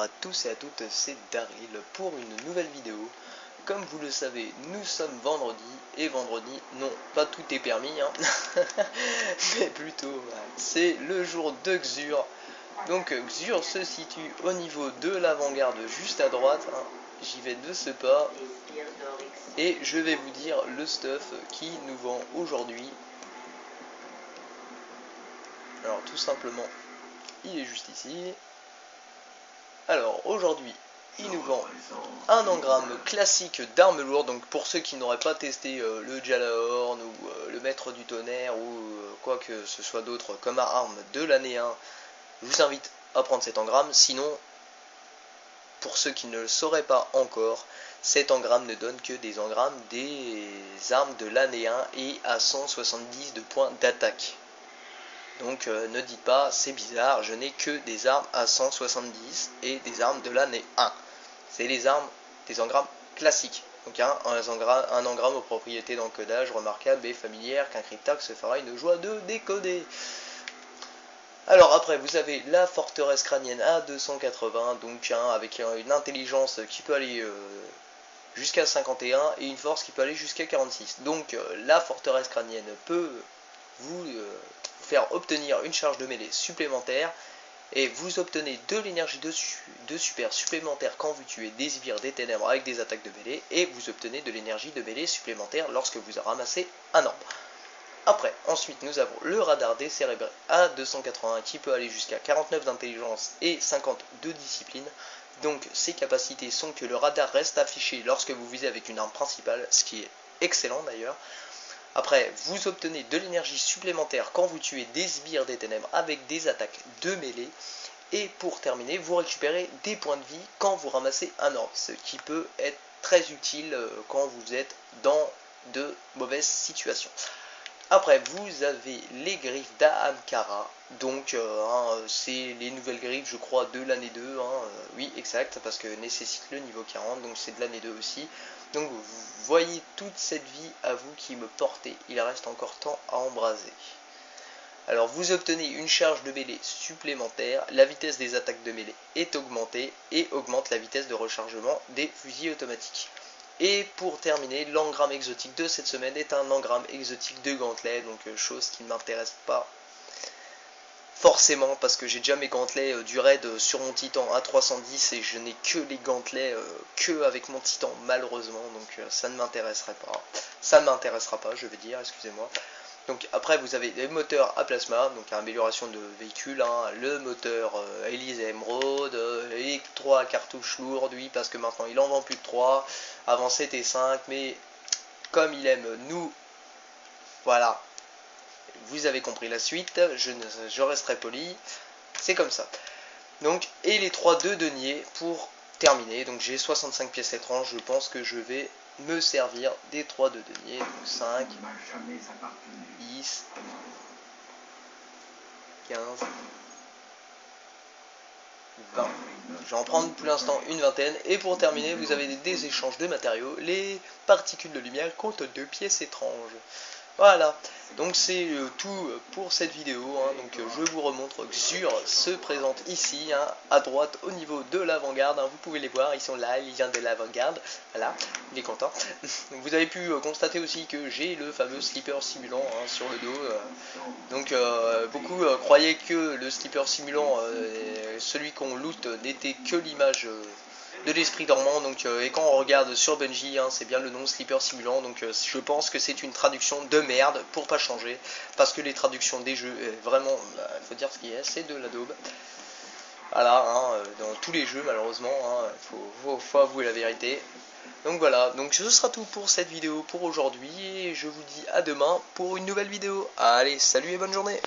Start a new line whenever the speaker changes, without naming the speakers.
bonjour à tous et à toutes, c'est Daryl pour une nouvelle vidéo. Comme vous le savez, nous sommes vendredi, et vendredi, non, pas tout est permis, hein. Mais plutôt, c'est le jour de Xur. Donc Xur se situe au niveau de l'avant-garde juste à droite, hein. J'y vais de ce pas, et je vais vous dire le stuff qui nous vend aujourd'hui. Alors tout simplement, il est juste ici. Alors aujourd'hui, il nous vend un engramme classique d'armes lourdes. Donc pour ceux qui n'auraient pas testé le Jalahorn ou le Maître du Tonnerre ou quoi que ce soit d'autre comme arme de l'année 1, je vous invite à prendre cet engramme. Sinon, pour ceux qui ne le sauraient pas encore, cet engramme ne donne que des engrammes des armes de l'année 1 et à 170 de points d'attaque. Donc ne dites pas c'est bizarre, je n'ai que des armes à 170 et des armes de l'année 1. C'est les armes des engrammes classiques. Donc un engramme aux propriétés d'encodage remarquables et familières qu'un cryptax se fera une joie de décoder. Alors après vous avez la forteresse crânienne à 280, donc avec une intelligence qui peut aller jusqu'à 51 et une force qui peut aller jusqu'à 46. Donc la forteresse crânienne peut vous faire obtenir une charge de mêlée supplémentaire et vous obtenez de l'énergie de super supplémentaire quand vous tuez des sbires des ténèbres avec des attaques de mêlée et vous obtenez de l'énergie de mêlée supplémentaire lorsque vous ramassez un orbe. Après, ensuite nous avons le radar décérébré à 280 qui peut aller jusqu'à 49 d'intelligence et 50 de discipline. Donc ces capacités sont que le radar reste affiché lorsque vous visez avec une arme principale, ce qui est excellent d'ailleurs. Après, vous obtenez de l'énergie supplémentaire quand vous tuez des sbires des ténèbres avec des attaques de mêlée. Et pour terminer, vous récupérez des points de vie quand vous ramassez un orbe, ce qui peut être très utile quand vous êtes dans de mauvaises situations. Après, vous avez les griffes d'Ahamkara. Donc, c'est les nouvelles griffes, je crois, de l'année 2. Oui, exact, parce que nécessite le niveau 40, donc c'est de l'année 2 aussi. Donc, vous voyez toute cette vie à vous qui me portez. Il reste encore temps à embraser. Alors, vous obtenez une charge de mêlée supplémentaire. La vitesse des attaques de mêlée est augmentée et augmente la vitesse de rechargement des fusils automatiques. Et pour terminer, l'engramme exotique de cette semaine est un engramme exotique de gantelet, donc chose qui ne m'intéresse pas forcément parce que j'ai déjà mes gantelets du raid sur mon titan à 310 et je n'ai que les gantelets que avec mon titan malheureusement, donc ça ne m'intéresserait pas. Ça ne m'intéressera pas, je veux dire, excusez-moi. Donc après vous avez des moteurs à plasma, donc amélioration de véhicule, le moteur Elise Emerald, et 3 cartouches lourdes, oui, parce que maintenant il en vend plus de 3, avant c'était 5, mais comme il aime nous, voilà, vous avez compris la suite, je resterai poli, c'est comme ça. Donc, et les 3 de deniers pour terminer, donc j'ai 65 pièces étranges, je pense que je vais me servir des 3 de deniers, donc 5, 10, 15, 20. Je vais en prendre pour l'instant une vingtaine. Et pour terminer, vous avez des échanges de matériaux. Les particules de lumière comptent 2 pièces étranges. Voilà, donc c'est tout pour cette vidéo, donc je vous remontre Xur se présente ici, à droite au niveau de l'avant-garde, vous pouvez les voir, ils sont là, ils viennent de l'avant-garde, voilà, il est content. Vous avez pu constater aussi que j'ai le fameux slipper simulant sur le dos, donc beaucoup croyaient que le slipper simulant, celui qu'on loot, n'était que l'image de l'esprit dormant, donc et quand on regarde sur Bungie, c'est bien le nom Slipper Simulant, donc je pense que c'est une traduction de merde pour pas changer, parce que les traductions des jeux, vraiment, faut dire ce qu'il y a, c'est de la daube. Voilà, dans tous les jeux malheureusement, faut avouer la vérité. Donc voilà, donc ce sera tout pour cette vidéo pour aujourd'hui, et je vous dis à demain pour une nouvelle vidéo. Allez, salut et bonne journée.